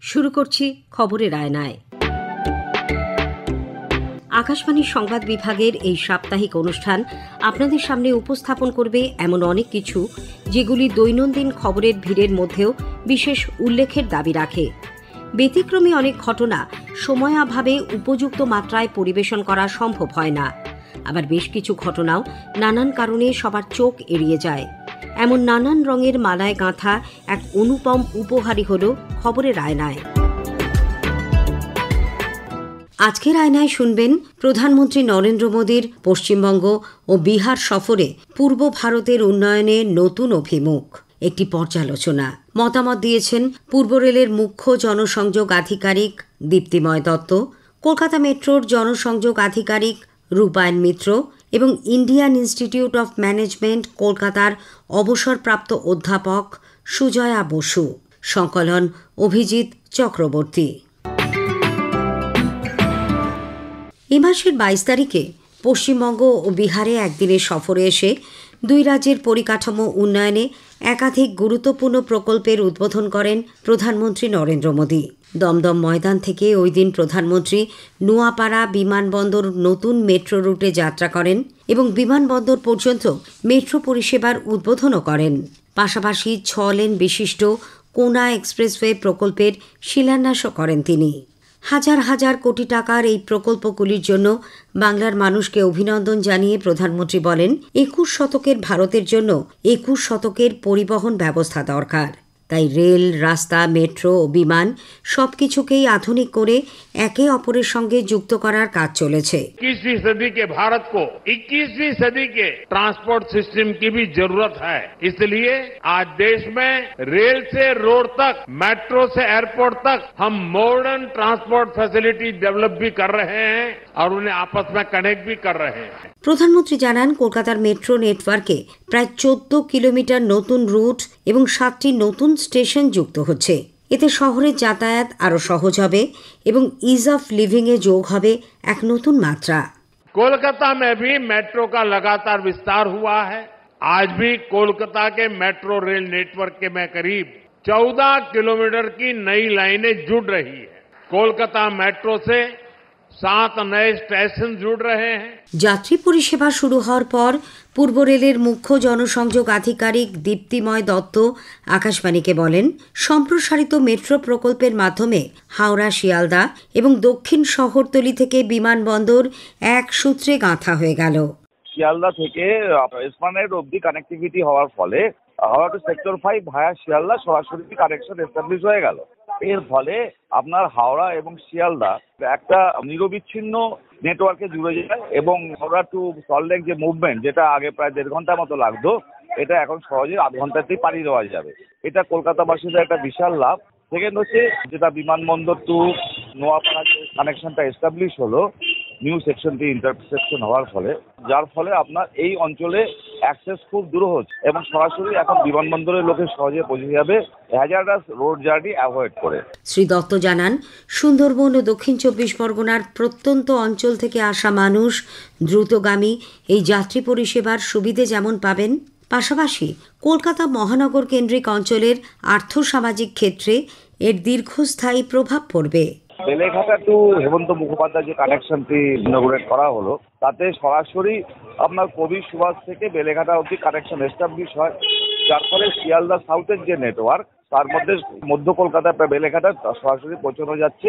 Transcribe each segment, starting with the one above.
শুরু করছি খবরের আয়নায়। আকাশবাণীর সংবাদ বিভাগের এই সাপ্তাহিক অনুষ্ঠান আপনাদের সামনে উপস্থাপন করবে এমন অনেক কিছু যেগুলি দৈনন্দিন খবরের ভিড়ের মধ্যেও বিশেষ উল্লেখের দাবি রাখে। ব্যতিক্রমী অনেক ঘটনা সময়াভাবে উপযুক্ত মাত্রায় পরিবেশন করা সম্ভব হয় না। আবার বেশ কিছু ঘটনাও নানান কারণে সবার চোখ এড়িয়ে যায়। এমন নানান রঙের মালায় গাঁথা এক অনুপম উপহারই হল খবরের আয়নায়। আজকের আয়নায় শুনবেন প্রধানমন্ত্রী নরেন্দ্র মোদীর পশ্চিমবঙ্গ ও বিহার সফরে পূর্ব ভারতের উন্নয়নে নতুন অভিমুখ, একটি পর্যালোচনা। মতামত দিয়েছেন পূর্ব রেলের মুখ্য জনসংযোগ আধিকারিক দীপ্তিময় দত্ত, কলকাতা মেট্রোর জনসংযোগ আধিকারিক রূপায়ণ মিত্র এবং ইন্ডিয়ান ইনস্টিটিউট অফ ম্যানেজমেন্ট কলকাতার অবসরপ্রাপ্ত অধ্যাপক সুজয়া বসু। সংকলন অভিজিৎ চক্রবর্তী। এ মাসের 22 তারিখে পশ্চিমবঙ্গ ও বিহারে একদিনের সফরে এসে দুই রাজ্যের পরিকাঠামো উন্নয়নে একাধিক গুরুত্বপূর্ণ প্রকল্পের উদ্বোধন করেন প্রধানমন্ত্রী নরেন্দ্র মোদী। দমদম ময়দান থেকে ওই দিন প্রধানমন্ত্রী নোয়াপাড়া বিমানবন্দর নতুন মেট্রো রুটে যাত্রা করেন এবং বিমানবন্দর পর্যন্ত মেট্রো পরিষেবার উদ্বোধনও করেন। পাশাপাশি 6 লেন বিশিষ্ট কোনা এক্সপ্রেসওয়ে প্রকল্পের শিলান্যাসও করেন তিনি। হাজার হাজার কোটি টাকার এই প্রকল্পগুলির জন্য বাংলার মানুষকে অভিনন্দন জানিয়ে প্রধানমন্ত্রী বলেন, 21 শতকের ভারতের জন্য 21 শতকের পরিবহন ব্যবস্থা দরকার। তাই রেল, রাস্তা, মেট্রো ও বিমান সবকিছুকেই আধুনিক করে একে অপরের সঙ্গে যুক্ত করার কাজ চলেছে। 21वीं सदी के भारत को 21वीं सदी के ट्रांसपोर्ट सिस्टम की भी जरूरत है। इसलिए आज देश में रेल से रोड तक, मेट्रो से एयरपोर्ट तक हम मॉडर्न ट्रांसपोर्ट फैसिलिटी डेवलप भी कर रहे हैं और उन्हें आपस में कनेक्ट भी कर रहे हैं। প্রধানমন্ত্রী জানান, কলকাতার মেট্রো নেটওয়ার্কে প্রায় 14 কিলোমিটার নতুন রুট এবং 7টি নতুন স্টেশন যুক্ত হচ্ছে। এতে শহরের যাতায়াত আরও সহজ হবে এবং ইজ অফ লিভিংয়ে যোগ হবে এক নতুন মাত্রা। कोलकाता में भी मेट्रो का लगातार विस्तार हुआ है। आज भी कोलकाता के मेट्रो रेल नेटवर्क के में करीब 14 किलोमीटर की नई लाइनें जुड़ रही है। कोलकाता मेट्रो से 7 नए स्टेशन जुड़ रहे हैं। যাত্রী পরিষেবা শুরু হওয়ার পর পূর্ব রেলের মুখ্য জনসংযোগ আধিকারিক দীপ্তিময় দত্ত আকাশবাণীকে বলেন, সম্প্রসারিত মেট্রো প্রকল্পের মাধ্যমে হাওড়া শিয়ালদা এবং দক্ষিণ শহরতলি থেকে বিমানবন্দর এক সূত্রে গাঁথা হয়ে গেল। শিয়ালদা থেকে এসপ্ল্যানেড অবধি কানেক্টিভিটি হওয়ার ফলে হাওড়া টু সেক্টর 5 ভায়া শিয়ালদা সরাসরি কানেকশন এস্টাবলিশ হয়ে গেল। এর ফলে আপনার হাওড়া এবং শিয়ালদা একটা নিরবিচ্ছিন্ন নেটওয়ার্কে জুড়ে যায় এবং হাওড়া টু সল্টলেক যে মুভমেন্ট, যেটা আগে প্রায় 1.5 ঘন্টার মতো লাগতো, এটা এখন সহজে 8 ঘন্টাতেই পাড়ি দেওয়া যাবে। এটা কলকাতাবাসীদের একটা বিশাল লাভ। সেকেন্ড হচ্ছে, যেটা বিমানবন্দর টু নোয়াপাড়া কানেকশনটা এস্টাবলিশ হলো নিউ সেকশনটি ইন্টারসেকশন হওয়ার ফলে, যার ফলে আপনার এই অঞ্চলে অ্যাক্সেস খুব দূর হচ্ছে এবং সরাসরি এখন বিমানবন্দরের লোকে সহজে পৌঁছে যাবে হ্যাজার্ডাস রোড জার্নি অ্যাভয়েড করে। শ্রী দত্ত জানান, সুন্দরবন ও দক্ষিণ 24 পরগনার প্রত্যন্ত অঞ্চল থেকে আসা মানুষ দ্রুতগামী এই যাত্রী পরিষেবার সুবিধে যেমন পাবেন, পাশাপাশি কলকাতা মহানগর কেন্দ্রিক অঞ্চলের আর্থসামাজিক ক্ষেত্রে এর দীর্ঘস্থায়ী প্রভাব পড়বে। বেলেঘাটা টু হেমন্ত মুখোপাধ্যায় যে কানেকশনটি ইনগুরেট করা হলো, তাতে সরাসরি আপনার কবি সুভাষ থেকে বেলেঘাটা অবধি কানেকশন এস্টাবলিশ হয়, যার ফলে শিয়ালদা সাউথের যে নেটওয়ার্ক, তার মধ্যে মধ্য কলকাতা বেলেঘাটা সরাসরি পৌঁছানো যাচ্ছে।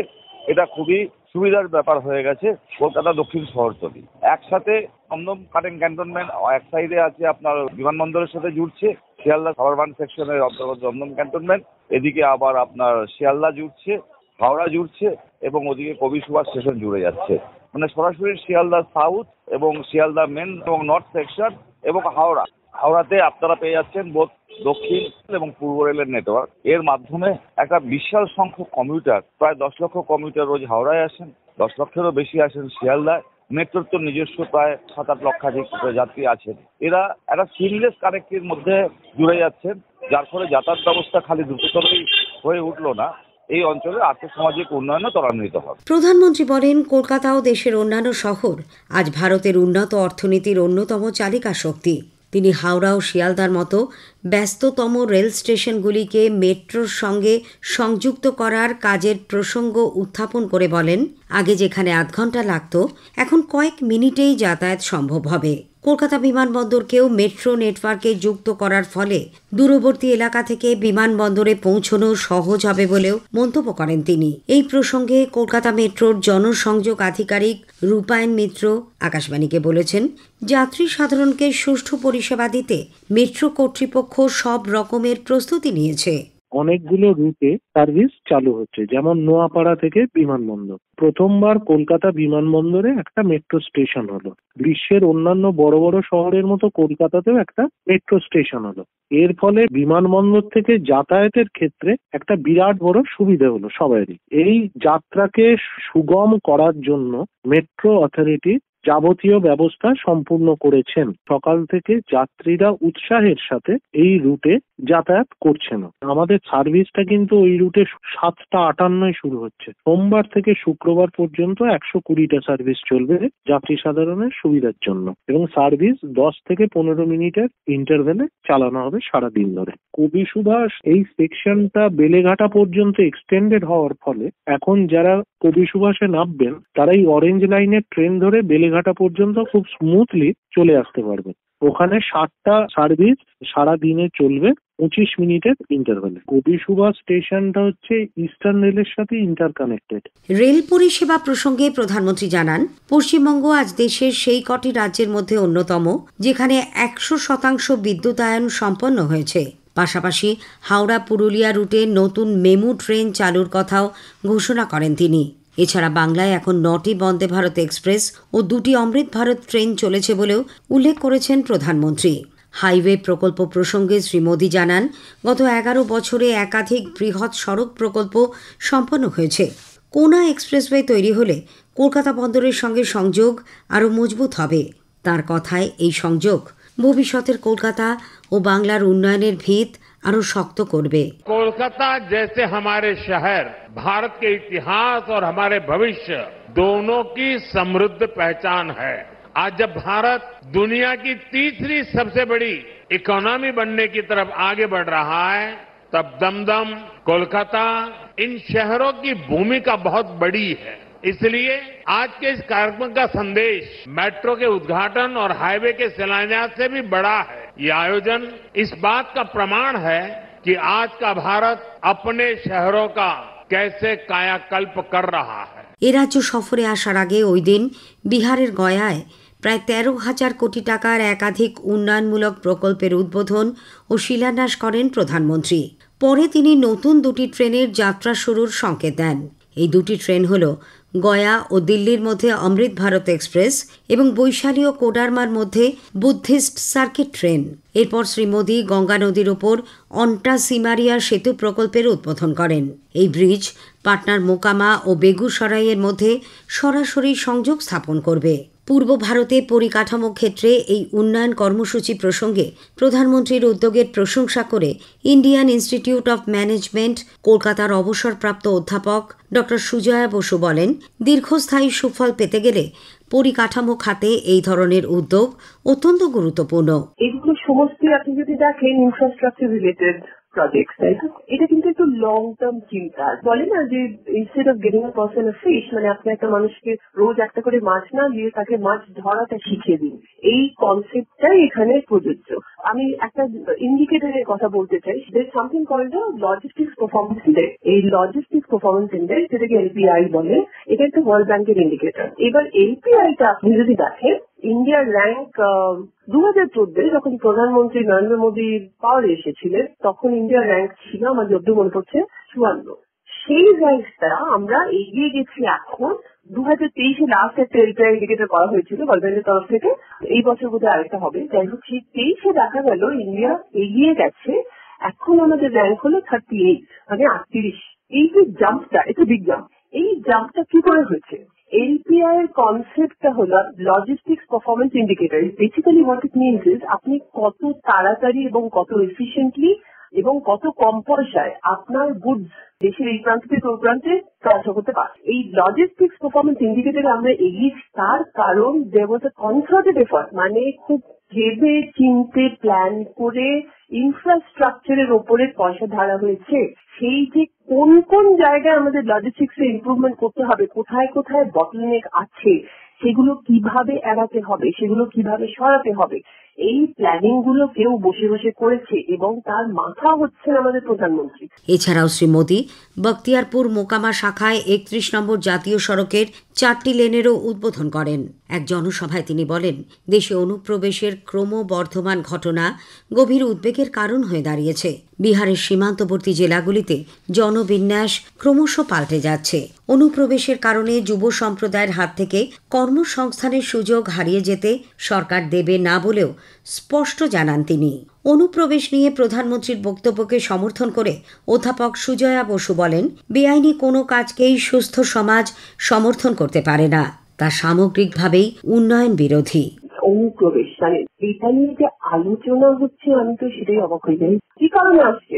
এটা খুবই সুবিধার ব্যাপার হয়ে গেছে কলকাতা দক্ষিণ শহরতলি। একসাথে দমদম ক্যান্টনমেন্ট এক সাইডে আছে, আপনার বিমানবন্দরের সাথে জুড়ছে, শিয়ালদা সাবারবান সেকশনের অন্তর্গত দমদম ক্যান্টনমেন্ট, এদিকে আবার আপনার শিয়ালদা জুড়ছে, হাওড়া জুড়ছে এবং ওদিকে কবি সুভাষ স্টেশন জুড়ে যাচ্ছে। মানে সরাসরি শিয়ালদা সাউথ এবং শিয়ালদা মেন এবং নর্থ সেকশন এবং হাওড়াতে আপনারা পেয়ে যাচ্ছেন বোধ দক্ষিণ এবং পূর্ব রেলের নেটওয়ার্ক। এর মাধ্যমে একটা বিশাল সংখ্যক কমিউটার, প্রায় 10 লক্ষ কমিউটার রোজ হাওড়ায় আসেন, 10 লক্ষেরও বেশি আসেন শিয়ালদায়। মেট্রোর তো নিজস্ব প্রায় 7-8 লক্ষাধিক যাত্রী আছেন। এরা একটা সিমলেস কানেক্টের মধ্যে জুড়ে যাচ্ছেন, যার ফলে যাতায়াত ব্যবস্থা খালি দ্রুততরই হয়ে উঠলো না, এই অঞ্চলের আর্থসামাজিক উন্নয়নও ত্বরান্বিত হবে। প্রধানমন্ত্রী বলেন, কলকাতা ও দেশের অন্যান্য শহর আজ ভারতের উন্নত অর্থনীতির অন্যতম চালিকা শক্তি। তিনি হাওড়া ও শিয়ালদার মতো ব্যস্ততম রেল স্টেশনগুলিকে মেট্রোর সঙ্গে সংযুক্ত করার কাজের প্রসঙ্গ উত্থাপন করে বলেন, আগে যেখানে আধ ঘন্টা লাগত, এখন কয়েক মিনিটেই যাতায়াত সম্ভব হবে। কলকাতা বিমানবন্দরকেও মেট্রো নেটওয়ার্কে যুক্ত করার ফলে দূরবর্তী এলাকা থেকে বিমানবন্দরে পৌঁছানো সহজ হবে বলেও মন্তব্য করেন তিনি। এই প্রসঙ্গে কলকাতা মেট্রোর জনসংযোগ আধিকারিক রূপায়ণ মিত্র আকাশবাণীকে বলেছেন, যাত্রী সাধারণকে সুষ্ঠু পরিষেবা দিতে মেট্রো কর্তৃপক্ষ সব রকমের প্রস্তুতি নিয়েছে। অনেকগুলো রুটে সার্ভিস চালু হচ্ছে, যেমন নোয়াপাড়া থেকে বিমানবন্দর। প্রথমবার কলকাতা বিমানবন্দরে একটা মেট্রো স্টেশন হলো। বিশ্বের অন্যান্য বড় বড় শহরের মতো কলকাতাতেও একটা মেট্রো স্টেশন হলো। এর ফলে বিমানবন্দর থেকে যাতায়াতের ক্ষেত্রে একটা বিরাট বড় সুবিধা হলো সবারই। এই যাত্রাকে সুগম করার জন্য মেট্রো অথরিটি যাবতীয় ব্যবস্থা সম্পূর্ণ করেছেন। সকাল থেকে যাত্রীরা উৎসাহের সাথে এই রুটে যাতায়াত করছেন। আমাদের সার্ভিসটা কিন্তু ওই রুটে 7:58 শুরু হচ্ছে। সোমবার থেকে শুক্রবার পর্যন্ত 120টা সার্ভিস চলবে যাত্রী সাধারণের সুবিধার জন্য, এবং সার্ভিস 10 থেকে 15 মিনিটের ইন্টারভেলে চালানো হবে সারাদিন ধরে। কবি সুভাষ এই সেকশনটা বেলেঘাটা পর্যন্ত এক্সটেন্ডেড হওয়ার ফলে এখন যারা কবি সুভাষে নামবেন তারা এই অরেঞ্জ লাইনের ট্রেন ধরে বেলেঘাটা পর্যন্ত খুব স্মুথলি চলে আসতে পারবেন। ওখানে 7টা সার্ভিস সারা দিনে চলবে 25 মিনিটের ইন্টারভ্যালে। কবি সুভাষ স্টেশনটা হচ্ছে ইস্টার্ন রেলের সাথে ইন্টারকানেক্টেড। রেল পরিষেবা প্রসঙ্গে প্রধানমন্ত্রী জানান, পশ্চিমবঙ্গ আজ দেশের সেই কটি রাজ্যের মধ্যে অন্যতম যেখানে 100% বিদ্যুতায়ন সম্পন্ন হয়েছে। পাশাপাশি হাওড়া পুরুলিয়া রুটে নতুন মেমু ট্রেন চালুর কথাও ঘোষণা করেন তিনি। এছাড়া বাংলায় এখন 9টি বন্দে ভারত এক্সপ্রেস ও 2টি অমৃত ভারত ট্রেন চলেছে বলেও উল্লেখ করেছেন প্রধানমন্ত্রী। হাইওয়ে প্রকল্প প্রসঙ্গে শ্রী মোদী জানান, গত 11 বছরে একাধিক বৃহৎ সড়ক প্রকল্প সম্পন্ন হয়েছে। কোনা এক্সপ্রেসওয়ে তৈরি হলে কলকাতা বন্দরের সঙ্গে সংযোগ আরও মজবুত হবে। তার কথায় এই সংযোগ ভবিষ্যতের কলকাতা ও বাংলার উন্নয়নের ভিত আরো শক্ত করবে। कोलकाता जैसे हमारे शहर भारत के इतिहास और हमारे भविष्य दोनों की समृद्ध पहचान है। आज जब भारत दुनिया की तीसरी सबसे बड़ी इकोनॉमी बनने की तरफ आगे बढ़ रहा है, तब दमदम, कोलकाता इन शहरों की भूमिका बहुत बड़ी है। इसलिए आज के इस कार्यक्रम का संदेश मेट्रो के उद्घाटन और हाईवे के शिलान्यास से भी बड़ा है। ये आयोजन इस बात का प्रमाण है कि आज का भारत अपने शहरों का कैसे कायाकल्प कर रहा है। এ রাজ্য সফরে আসার আগে ওই দিন বিহারের গয়ায় প্রায় 13,000 কোটি টাকার একাধিক উন্নয়নমূলক প্রকল্পের উদ্বোধন ও শিলান্যাস করেন প্রধানমন্ত্রী। পরে তিনি নতুন 2টি ট্রেনের যাত্রা শুরুর সংকেত দেন। এই 2টি ট্রেন হল গয়া ও দিল্লির মধ্যে অমৃত ভারত এক্সপ্রেস এবং বৈশালী ও কোডারমার মধ্যে বুদ্ধিস্ট সার্কিট ট্রেন। এরপর শ্রী মোদী গঙ্গা নদীর ওপর অন্টা সিমারিয়া সেতু প্রকল্পের উদ্বোধন করেন। এই ব্রিজ পাটনার মোকামা ও বেগুসরাইয়ের মধ্যে সরাসরি সংযোগ স্থাপন করবে। পূর্ব ভারতে পরিকাঠামো ক্ষেত্রে এই উন্নয়ন কর্মসূচি প্রসঙ্গে প্রধানমন্ত্রীর উদ্যোগের প্রশংসা করে ইন্ডিয়ান ইনস্টিটিউট অফ ম্যানেজমেন্ট কলকাতার অবসরপ্রাপ্ত অধ্যাপক ডক্টর সুজয়া বসু বলেন, দীর্ঘস্থায়ী সুফল পেতে গেলে পরিকাঠামো খাতে এই ধরনের উদ্যোগ অত্যন্ত গুরুত্বপূর্ণ। এগুলো সমস্ত আপনি যদি দেখেন ইনফ্রাস্ট্রাকচার রিলেটেড প্রজেক্টস, তাই তো? এটা কিন্তু একটু লং টার্ম চিন্তা। বলে না যে instead of getting a person a fish, মানে আপনি একটা মানুষকে রোজ একটা করে মাছ না দিয়ে তাকে মাছ ধরাটা শিখিয়ে দিন। এই কনসেপ্টটাই এখানে প্রযোজ্য। আমি একটা ইন্ডিকেটরের কথা বলতে চাই। There something called logistics performance index. এই লজিস্টিক্স পারফরমেন্স ইন্ডেক্স, যেটাকে এলপিআই বলে, এটা একটা ওয়ার্ল্ড ব্যাংকের ইন্ডিকেটর। এবার এলপিআইটা আপনি যদি দেখেন, ইন্ডিয়ার র্যাঙ্ক 2014 যখন প্রধানমন্ত্রী নরেন্দ্র মোদী পাওয়ারে এসেছিলেন, তখন ইন্ডিয়ার র্যাঙ্ক ছিল, আমার যতদূর মনে পড়ছে, 54। সেই র্যাঙ্কটা আমরা এগিয়ে গেছি এখন। 2023 লাস্ট একটা এলপিআই ইন্ডিকেটর করা হয়েছিল ওয়ার্ল্ড ব্যাংকের তরফ থেকে। এই বছর বোধহয় আরেকটা হবে। যাই হোক, সেই 23 দেখা গেল ইন্ডিয়া এগিয়ে গেছে। এখন আমাদের র্যাঙ্ক হলো 38, মানে 38। এই যে জাম্পটা, এটা বিগ জাম্প। এই জাম্পটা কি করে হয়েছে? এলপিআই এর কনসেপ্টটা হলো logistics performance indicator. Basically what it means is আপনি কত তাড়াতাড়ি এবং কত এফিশিয়েন্টলি এবং কত কম পয়সায় আপনার গুডস দেশের এই প্রান্ত থেকে ওই প্রান্তে ট্রান্সফার করতে পারে। এই লজিস্টিক্স পারফরমেন্স ইন্ডিকেটরে আমরা এগিয়েছি, তার কারণ দেয়ার ওয়াজ আ কনসার্টেড এফর্ট, মানে খুব ভেবে চিন্তে প্ল্যান করে ইনফ্রাস্ট্রাকচারের ওপরে পয়সা ধারা হয়েছে। সেই যে কোন কোন জায়গায় আমাদের লজিস্টিক্স এ ইমপ্রুভমেন্ট করতে হবে, কোথায় কোথায় বটলনেক আছে, সেগুলো কিভাবে এড়াতে হবে, সেগুলো কিভাবে সরাতে হবে, এই প্ল্যানিং গুলো কেউ বসে বসে করেছে এবং তার মাথা হচ্ছেন আমাদের প্রধানমন্ত্রী। এছাড়াও শ্রী মোদী বখতিয়ারপুর মোকামা শাখায় 31 নম্বর জাতীয় সড়কের 4টি লেনেরও উদ্বোধন করেন। এক জনসভায় তিনি বলেন, দেশে অনুপ্রবেশের ক্রমবর্ধমান ঘটনা গভীর উদ্বেগের কারণ হয়ে দাঁড়িয়েছে। বিহারের সীমান্তবর্তী জেলাগুলিতে জনবিন্যাস ক্রমশ পাল্টে যাচ্ছে। অনুপ্রবেশের কারণে যুব সম্প্রদায়ের হাত থেকে কর্মসংস্থানের সুযোগ হারিয়ে যেতে সরকার দেবে না বলেও স্পষ্ট জানান তিনি। অনুপ্রবেশ নিয়ে প্রধানমন্ত্রীর বক্তব্যকে সমর্থন করে অধ্যাপক সুজয়া বসু বলেন, বেআইনি কোনো কাজকেই সুস্থ সমাজ সমর্থন করতে পারে না, তা সামগ্রিকভাবেই উন্নয়ন বিরোধী। অনুপ্রবেশ মানে এটা নিয়ে যে আলোচনা হচ্ছে, আমি তো সেটাই অবাক হয়ে যাই। কি কারণে আসছে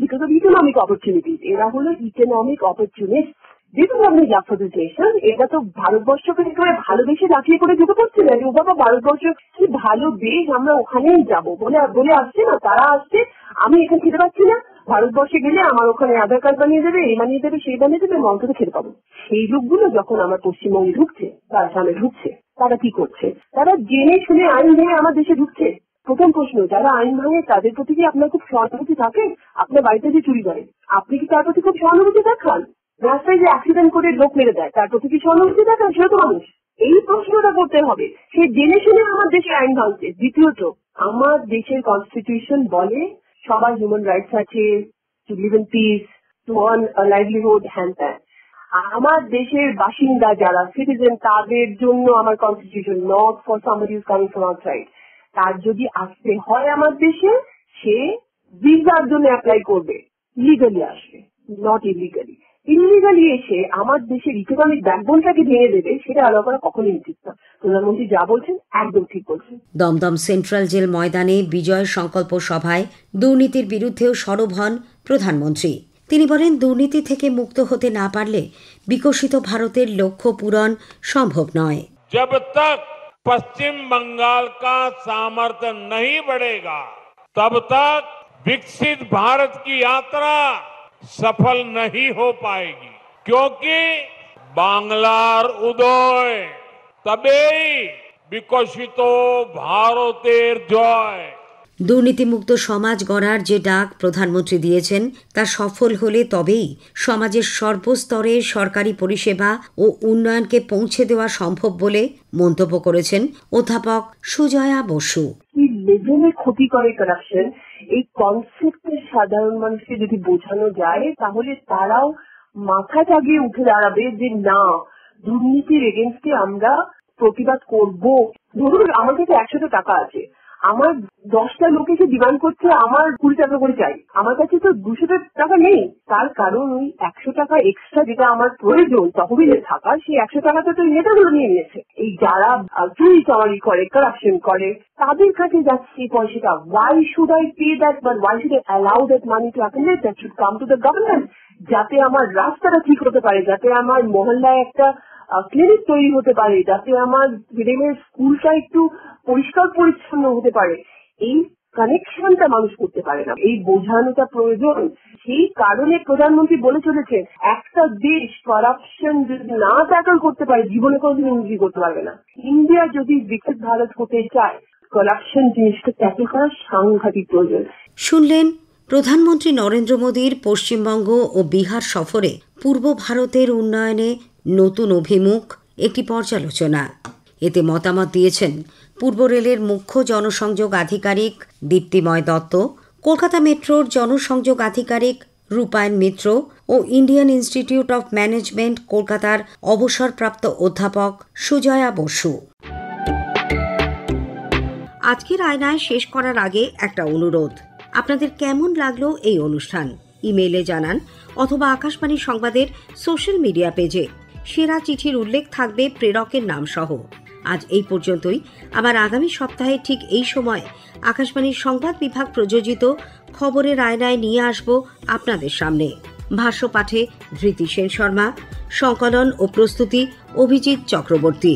বিকজ অফ ইকোনমিক অপরচুনিটিজ। এরা হলো ইকোনমিক অপরচুনিস্ট। যেহেতু আপনি জাফরুদ্দেশন, এটা তো ভারতবর্ষকে একেবারে ভালোবেসে লাফিয়ে করে ঢুকে পড়ছে না যে ও বাবা ভারতবর্ষ কি ভালো দেশ, আমরা ওখানেই যাবো বলে আসছে না। তারা আসছে, আমি এখানে খেতে পাচ্ছি না, ভারতবর্ষে গেলে আমার ওখানে আধার কার্ড বানিয়ে দেবে, এই বানিয়ে দেবে, সেই বানিয়ে দেবে, অন্তত খেতে পাবো। সেই লোকগুলো যখন আমার পশ্চিমবঙ্গে ঢুকছে, তার সামনে ঢুকছে, তারা কি করছে? তারা জেনে শুনে আইন ভেঙে আমার দেশে ঢুকছে। প্রথম প্রশ্ন, যারা আইন ভাঙে তাদের প্রতি কি আপনার খুব সহানুভূতি থাকে? আপনার বাড়িতে যে চুরি করে, আপনি কি তার প্রতি খুব সহানুভূতি দেখান? রাস্তায় যে অ্যাক্সিডেন্ট করে লোক মেরে দেয়, তার প্রতি কি সহানুভূতি দেখান? সেটা তো মানুষ। এই প্রশ্নটা করতে হবে। সে জেনে শুনে আমার দেশে আইন ভাঙছে। দ্বিতীয়ত, আমার দেশের কনস্টিটিউশন বলে সবার হিউম্যান রাইটস আছে, to live in peace, to earn a livelihood, and then. আমার দেশের বাসিন্দা যারা সিটিজেন, তাদের জন্য আমার constitution, not for somebody who is coming from outside. তার যদি আসতে হয় আমার দেশে, সে ভিসার জন্য অ্যাপ্লাই করবে, লিগালি আসবে, নট ইলিগালি। ইলিগালি এসে আমার দেশের ইকোনমিক ব্যাকবোনটাকে ভেঙে দেবে, সেটা আলাদা করা কখনোই উচিত না। প্রধানমন্ত্রী যা বলছেন একদম ঠিক বলছেন। দমদম সেন্ট্রাল জেল ময়দানে বিজয় সংকল্প সভায় দুর্নীতির বিরুদ্ধেও সরব হন প্রধানমন্ত্রী। তিনি বলেন, দুর্নীতি থেকে মুক্ত হতে না পারলে বিকশিত ভারতের লক্ষ্য পূরণ সম্ভব নয়। जब तक पश्चिम बंगाल का सामर्थ्य नहीं बढ़ेगा, तब तक विकसित भारत की यात्रा सफल नहीं हो पाएगी, क्योंकि बांग्लार उदय तबेई विकसित भारतेर जय। দুর্নীতিমুক্ত সমাজ গড়ার যে ডাক প্রধানমন্ত্রী দিয়েছেন, তা সফল হলে তবেই সমাজের সর্বস্তরে সরকারি পরিষেবা ও উন্নয়নকে পৌঁছে দেওয়া সম্ভব বলে মন্তব্য করেছেন অধ্যাপক সুজয়া বসু। কি লেভেলে ক্ষতি করে কারাপশন, এই কনসেপ্টে সাধারণ মানুষকে যদি বোঝানো যায়, তাহলে তারাও মাথা জাগিয়ে উঠে দাঁড়াবে যে না, দুর্নীতির এগেনস্টে আমরা প্রতিবাদ করব। ধরুন আমার কাছে 100 টাকা আছে, আমার 10টা লোক এসে ডিমান্ড করছে আমার 20 টাকা করে চাই, আমার কাছে তো 200 টাকা নেই। তার কারণ ওই 100 টাকা এক্সট্রা যেটা আমার প্রয়োজন তহবিলে থাকা, সেই 100 টাকাটা তো নেতাগুলো নিয়ে নিয়েছে। এই যারা চুরি চামারি করে, কারাপশন করে, তাদের কাছে যাচ্ছে এই পয়সাটা। Why should I pay that, but why should I allow that money to accumulate? That should come to the government, যাতে আমার রাস্তাটা ঠিক হতে পারে, যাতে আমার মহল্লায় একটা ক্লিনিক তৈরি হতে পারে, যাতে আমার ছেলেমেয়ের স্কুলটা একটু পরিষ্কার পরিচ্ছন্ন হতে পারে। এই কানেকশনটা মানুষ করতে পারে না, এই বোঝানোটা প্রয়োজন। সেই কারণে প্রধানমন্ত্রী বলে চলেছেন, একটা দেশ কারাপশন যদি না ট্যাকল করতে পারে, জীবনে কোনোদিন উন্নতি করতে পারবে না। ইন্ডিয়া যদি বিকশিত ভারত হতে চায়, কারাপশন জিনিসটা ট্যাকল করা সাংঘাতিক প্রয়োজন। শুনলেন প্রধানমন্ত্রী নরেন্দ্র মোদীর পশ্চিমবঙ্গ ও বিহার সফরে পূর্ব ভারতের উন্নয়নে নতুন অভিমুখ একটি পর্যালোচনা। এতে মতামত দিয়েছেন পূর্ব রেলের মুখ্য জনসংযোগ আধিকারিক দীপ্তিময় দত্ত, কলকাতা মেট্রোর জনসংযোগ আধিকারিক রূপায়ণ মিত্র ও ইন্ডিয়ান ইনস্টিটিউট অফ ম্যানেজমেন্ট কলকাতার অবসরপ্রাপ্ত অধ্যাপক সুজয়া বসু। আজকের আয়নায় শেষ করার আগে একটা অনুরোধ, আপনাদের কেমন লাগলো এই অনুষ্ঠান ইমেইলে জানান অথবা আকাশবাণী সংবাদের সোশ্যাল মিডিয়া পেজে। সেরা চিঠির উল্লেখ থাকবে প্রেরকের নাম সহ। আজ এই পর্যন্তই। আবার আগামী সপ্তাহে ঠিক এই সময় আকাশবাণীর সংবাদ বিভাগ প্রযোজিত খবরের আয়নায় নিয়ে আসব আপনাদের সামনে। ভাষ্য পাঠে ধৃতি সেন শর্মা, সংকলন ও প্রস্তুতি অভিজিৎ চক্রবর্তী।